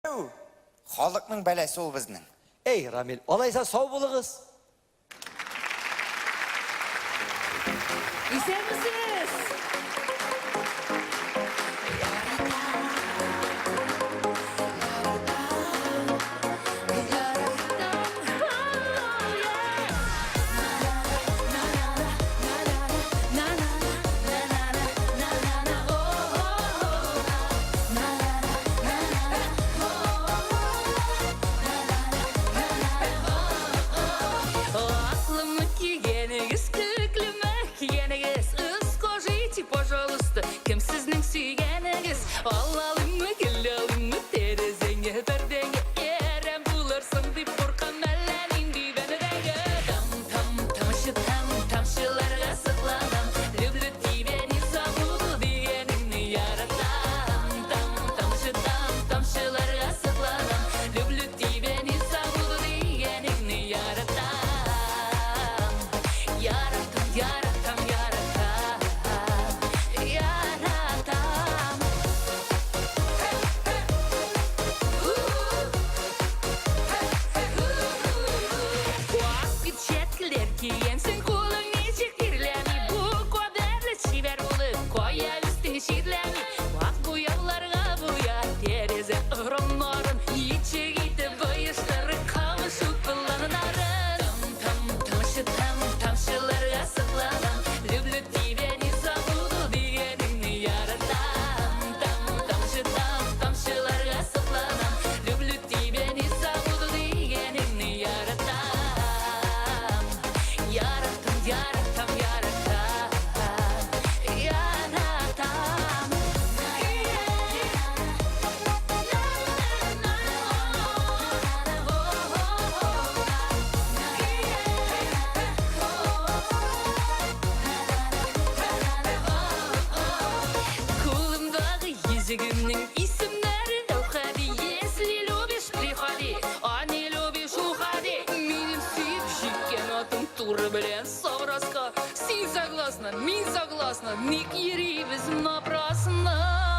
Халыкның бәләсе ул безнең. Ey Ramil, olaysa sağ bulunuz. İster misiniz? Kim sizning suyganingiz Allalımı güllalımı terezenge perdenge Erem bularsan dip korkan mellenin dibenidenge Tamşılarga sıklanam Lüblü tibeni sabudu diyenini yaratam Tamşılarga sıklanam Lüblü tibeni sabudu diyenini yaratam Yaratam Yensin kulun içik dirlemi Bu kaderli çiver olup Koya üstünü şirlemi Bak bu yollarına bu ya Tereze ırımların İçi gitti bayışları Kavuşup kullanıların Tamşılarga sıklanam Lüblü tibeni sabudu diyenini yaratam Tamşılarga sıklanam Lüblü tibeni sabudu diyenini yaratam Yaratam Kulumdağı yüzüğümün isimleri Hadi Если любишь, приходи А не любишь, уходи Менің сүйіп жеккен атым туры білен Совраска Сен согласна, мен согласна Ник ерейбіз напрасно